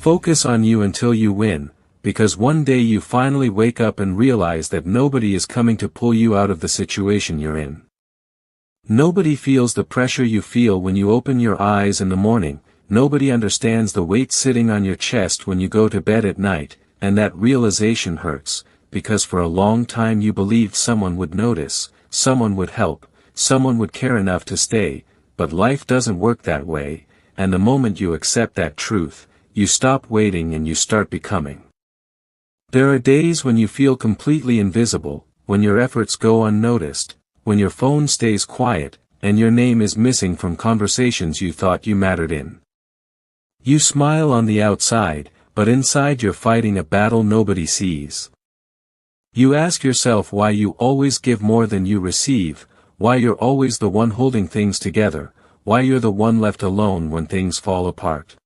Focus on you until you win, because one day you finally wake up and realize that nobody is coming to pull you out of the situation you're in. Nobody feels the pressure you feel when you open your eyes in the morning, nobody understands the weight sitting on your chest when you go to bed at night, and that realization hurts, because for a long time you believed someone would notice, someone would help, someone would care enough to stay, but life doesn't work that way, and the moment you accept that truth, you stop waiting and you start becoming. There are days when you feel completely invisible, when your efforts go unnoticed, when your phone stays quiet, and your name is missing from conversations you thought you mattered in. You smile on the outside, but inside you're fighting a battle nobody sees. You ask yourself why you always give more than you receive, why you're always the one holding things together, why you're the one left alone when things fall apart.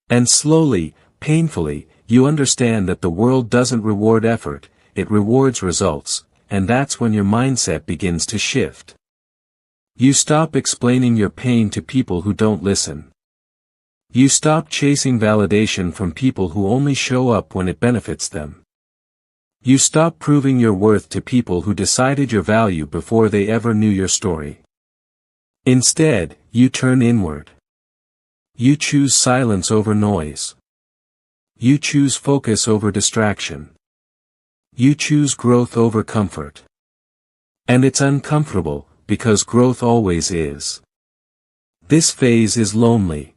And slowly, painfully, you understand that the world doesn't reward effort, it rewards results, and that's when your mindset begins to shift. You stop explaining your pain to people who don't listen. You stop chasing validation from people who only show up when it benefits them. You stop proving your worth to people who decided your value before they ever knew your story. Instead, you turn inward. You choose silence over noise. You choose focus over distraction. You choose growth over comfort. And it's uncomfortable, because growth always is. This phase is lonely.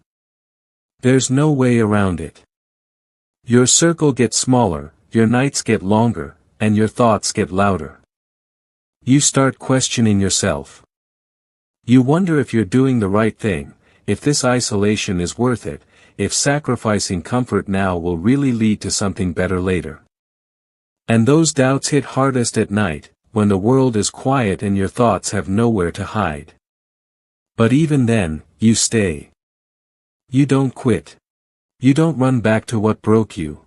There's no way around it. Your circle gets smaller, your nights get longer, and your thoughts get louder. You start questioning yourself. You wonder if you're doing the right thing, if this isolation is worth it, if sacrificing comfort now will really lead to something better later. And those doubts hit hardest at night, when the world is quiet and your thoughts have nowhere to hide. But even then, you stay. You don't quit. You don't run back to what broke you.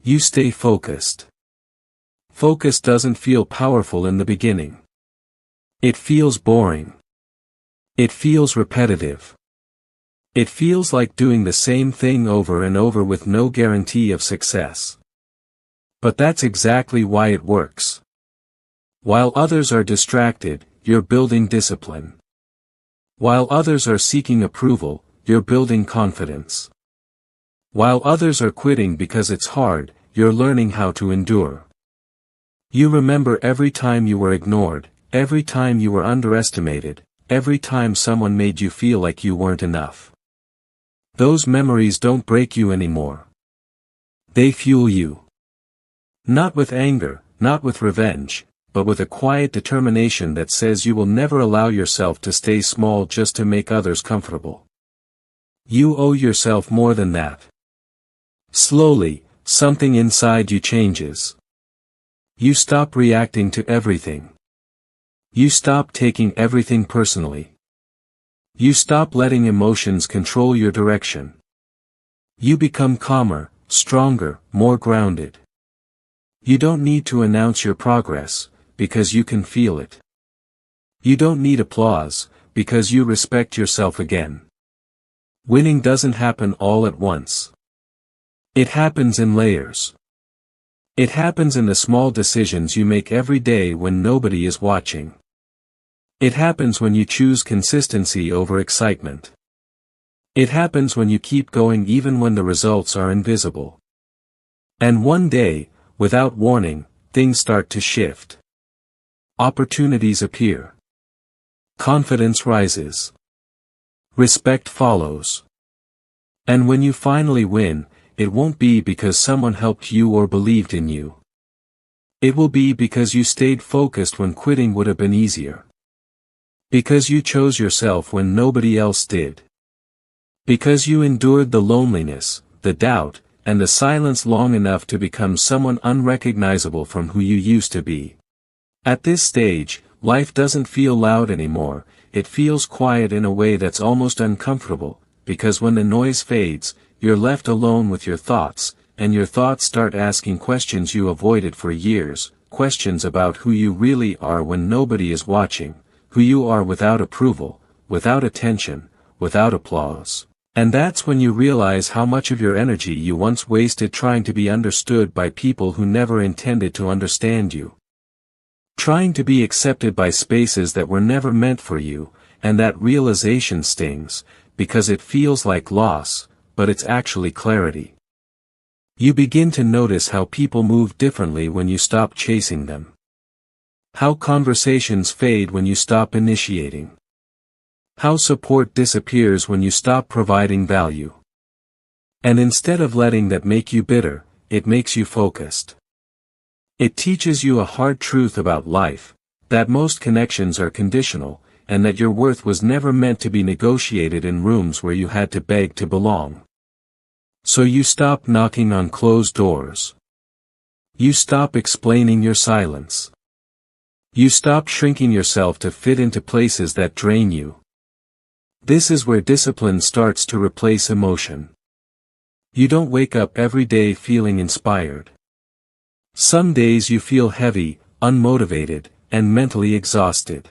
You stay focused. Focus doesn't feel powerful in the beginning. It feels boring. It feels repetitive. It feels like doing the same thing over and over with no guarantee of success. But that's exactly why it works. While others are distracted, you're building discipline. While others are seeking approval, you're building confidence. While others are quitting because it's hard, you're learning how to endure. You remember every time you were ignored, every time you were underestimated, every time someone made you feel like you weren't enough. Those memories don't break you anymore. They fuel you. Not with anger, not with revenge, but with a quiet determination that says you will never allow yourself to stay small just to make others comfortable. You owe yourself more than that. Slowly, something inside you changes. You stop reacting to everything. You stop taking everything personally. You stop letting emotions control your direction. You become calmer, stronger, more grounded. You don't need to announce your progress, because you can feel it. You don't need applause, because you respect yourself again. Winning doesn't happen all at once. It happens in layers. It happens in the small decisions you make every day when nobody is watching. It happens when you choose consistency over excitement. It happens when you keep going even when the results are invisible. And one day, without warning, things start to shift. Opportunities appear. Confidence rises. Respect follows. And when you finally win, it won't be because someone helped you or believed in you. It will be because you stayed focused when quitting would have been easier. Because you chose yourself when nobody else did. Because you endured the loneliness, the doubt, and the silence long enough to become someone unrecognizable from who you used to be. At this stage, life doesn't feel loud anymore, it feels quiet in a way that's almost uncomfortable, because when the noise fades, you're left alone with your thoughts, and your thoughts start asking questions you avoided for years, questions about who you really are when nobody is watching, who you are without approval, without attention, without applause. And that's when you realize how much of your energy you once wasted trying to be understood by people who never intended to understand you. Trying to be accepted by spaces that were never meant for you, and that realization stings, because it feels like loss, but it's actually clarity. You begin to notice how people move differently when you stop chasing them. How conversations fade when you stop initiating. How support disappears when you stop providing value. And instead of letting that make you bitter, it makes you focused. It teaches you a hard truth about life, that most connections are conditional, and that your worth was never meant to be negotiated in rooms where you had to beg to belong. So you stop knocking on closed doors. You stop explaining your silence. You stop shrinking yourself to fit into places that drain you. This is where discipline starts to replace emotion. You don't wake up every day feeling inspired. Some days you feel heavy, unmotivated, and mentally exhausted.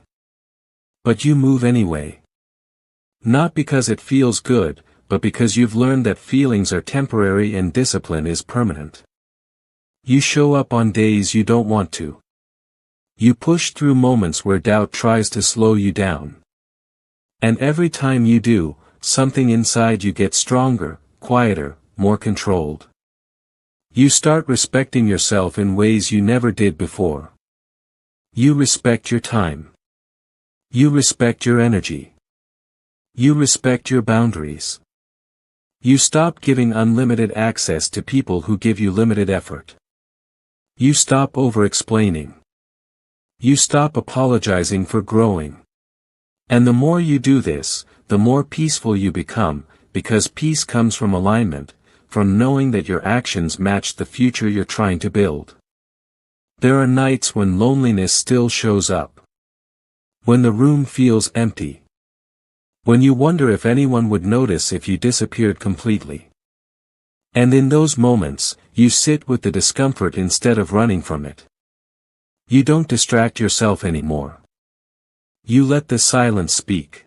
But you move anyway. Not because it feels good, but because you've learned that feelings are temporary and discipline is permanent. You show up on days you don't want to. You push through moments where doubt tries to slow you down. And every time you do, something inside you gets stronger, quieter, more controlled. You start respecting yourself in ways you never did before. You respect your time. You respect your energy. You respect your boundaries. You stop giving unlimited access to people who give you limited effort. You stop over-explaining. You stop apologizing for growing. And the more you do this, the more peaceful you become, because peace comes from alignment, from knowing that your actions match the future you're trying to build. There are nights when loneliness still shows up. When the room feels empty. When you wonder if anyone would notice if you disappeared completely. And in those moments, you sit with the discomfort instead of running from it. You don't distract yourself anymore. You let the silence speak.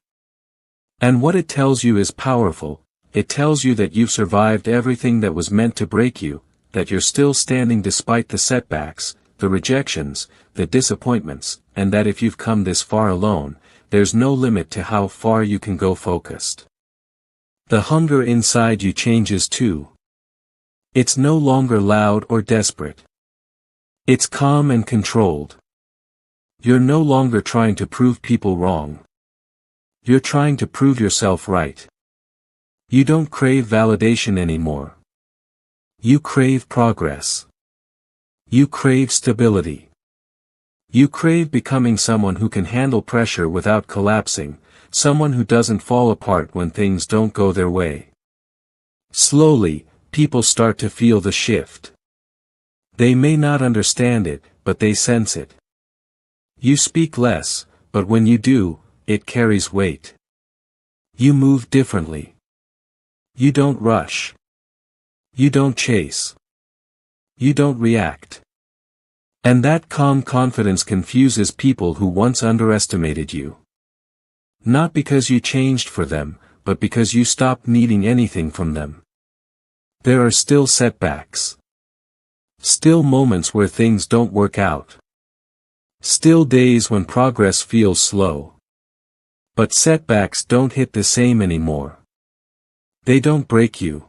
And what it tells you is powerful. It tells you that you've survived everything that was meant to break you, that you're still standing despite the setbacks, the rejections, the disappointments, and that if you've come this far alone, there's no limit to how far you can go focused. The hunger inside you changes too. It's no longer loud or desperate. It's calm and controlled. You're no longer trying to prove people wrong. You're trying to prove yourself right. You don't crave validation anymore. You crave progress. You crave stability. You crave becoming someone who can handle pressure without collapsing, someone who doesn't fall apart when things don't go their way. Slowly, people start to feel the shift. They may not understand it, but they sense it. You speak less, but when you do, it carries weight. You move differently. You don't rush. You don't chase. You don't react. And that calm confidence confuses people who once underestimated you. Not because you changed for them, but because you stopped needing anything from them. There are still setbacks. Still moments where things don't work out. Still days when progress feels slow. But setbacks don't hit the same anymore. They don't break you.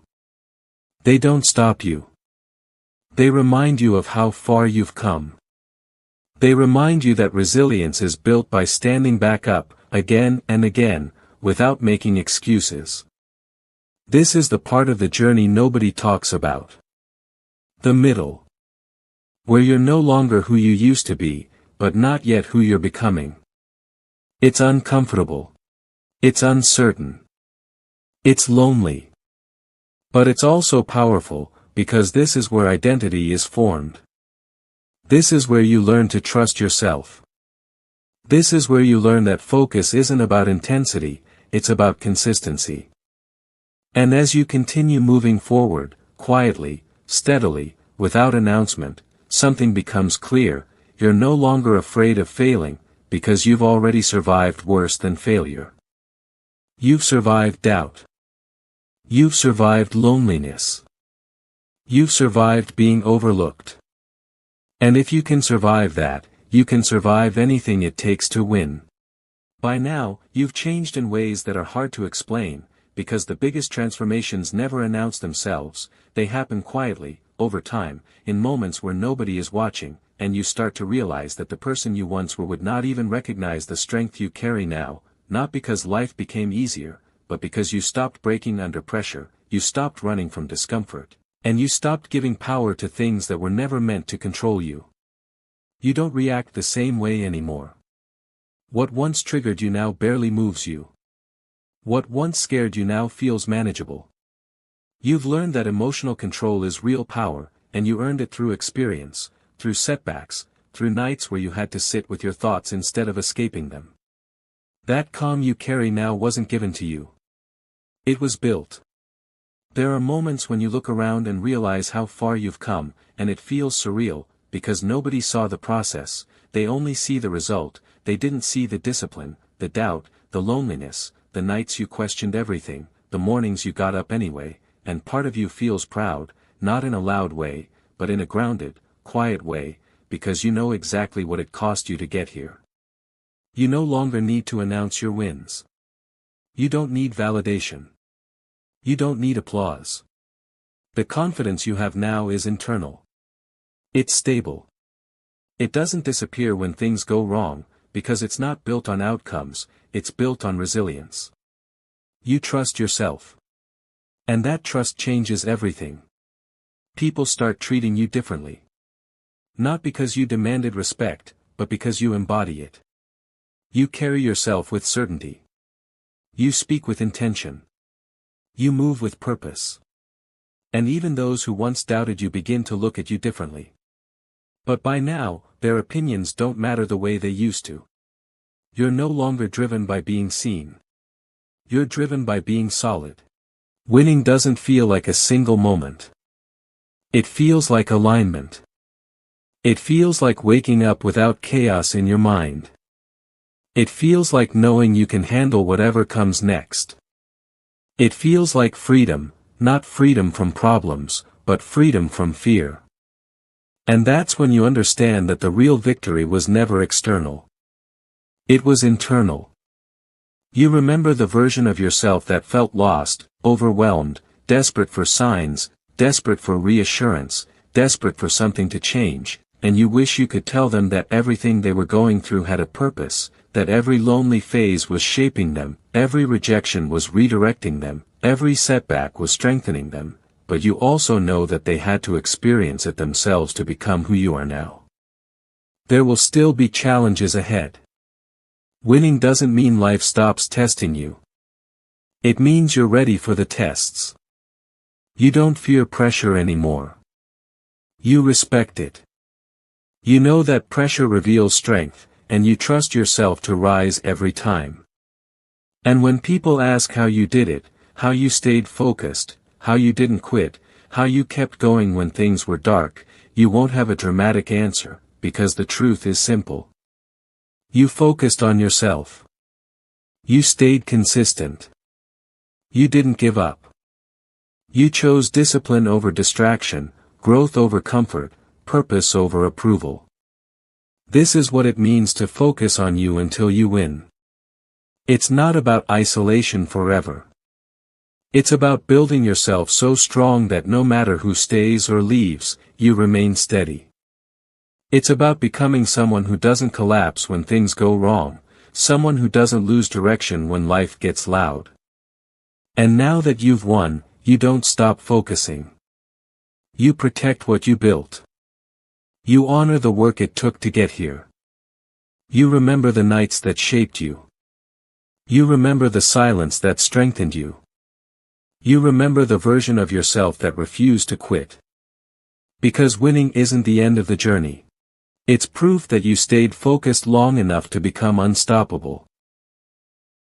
They don't stop you. They remind you of how far you've come. They remind you that resilience is built by standing back up, again and again, without making excuses. This is the part of the journey nobody talks about. The middle. Where you're no longer who you used to be, but not yet who you're becoming. It's uncomfortable. It's uncertain. It's lonely. But it's also powerful, because this is where identity is formed. This is where you learn to trust yourself. This is where you learn that focus isn't about intensity, it's about consistency. And as you continue moving forward, quietly, steadily, without announcement, something becomes clear: you're no longer afraid of failing, because you've already survived worse than failure. You've survived doubt. You've survived loneliness. You've survived being overlooked. And if you can survive that, you can survive anything it takes to win. By now, you've changed in ways that are hard to explain, because the biggest transformations never announce themselves, they happen quietly, over time, in moments where nobody is watching, and you start to realize that the person you once were would not even recognize the strength you carry now, not because life became easier, but because you stopped breaking under pressure, you stopped running from discomfort, and you stopped giving power to things that were never meant to control you. You don't react the same way anymore. What once triggered you now barely moves you. What once scared you now feels manageable. You've learned that emotional control is real power, and you earned it through experience, through setbacks, through nights where you had to sit with your thoughts instead of escaping them. That calm you carry now wasn't given to you. It was built. There are moments when you look around and realize how far you've come, and it feels surreal, because nobody saw the process, they only see the result, they didn't see the discipline, the doubt, the loneliness, the nights you questioned everything, the mornings you got up anyway, and part of you feels proud, not in a loud way, but in a grounded, quiet way, because you know exactly what it cost you to get here. You no longer need to announce your wins. You don't need validation. You don't need applause. The confidence you have now is internal. It's stable. It doesn't disappear when things go wrong, because it's not built on outcomes, it's built on resilience. You trust yourself. And that trust changes everything. People start treating you differently. Not because you demanded respect, but because you embody it. You carry yourself with certainty. You speak with intention. You move with purpose. And even those who once doubted you begin to look at you differently. But by now, their opinions don't matter the way they used to. You're no longer driven by being seen. You're driven by being solid. Winning doesn't feel like a single moment. It feels like alignment. It feels like waking up without chaos in your mind. It feels like knowing you can handle whatever comes next. It feels like freedom, not freedom from problems, but freedom from fear. And that's when you understand that the real victory was never external. It was internal. You remember the version of yourself that felt lost, overwhelmed, desperate for signs, desperate for reassurance, desperate for something to change, and you wish you could tell them that everything they were going through had a purpose, that every lonely phase was shaping them, every rejection was redirecting them, every setback was strengthening them, but you also know that they had to experience it themselves to become who you are now. There will still be challenges ahead. Winning doesn't mean life stops testing you. It means you're ready for the tests. You don't fear pressure anymore. You respect it. You know that pressure reveals strength, and you trust yourself to rise every time. And when people ask how you did it, how you stayed focused, how you didn't quit, how you kept going when things were dark, you won't have a dramatic answer, because the truth is simple. You focused on yourself. You stayed consistent. You didn't give up. You chose discipline over distraction, growth over comfort, purpose over approval. This is what it means to focus on you until you win. It's not about isolation forever. It's about building yourself so strong that no matter who stays or leaves, you remain steady. It's about becoming someone who doesn't collapse when things go wrong, someone who doesn't lose direction when life gets loud. And now that you've won, you don't stop focusing. You protect what you built. You honor the work it took to get here. You remember the nights that shaped you. You remember the silence that strengthened you. You remember the version of yourself that refused to quit. Because winning isn't the end of the journey. It's proof that you stayed focused long enough to become unstoppable.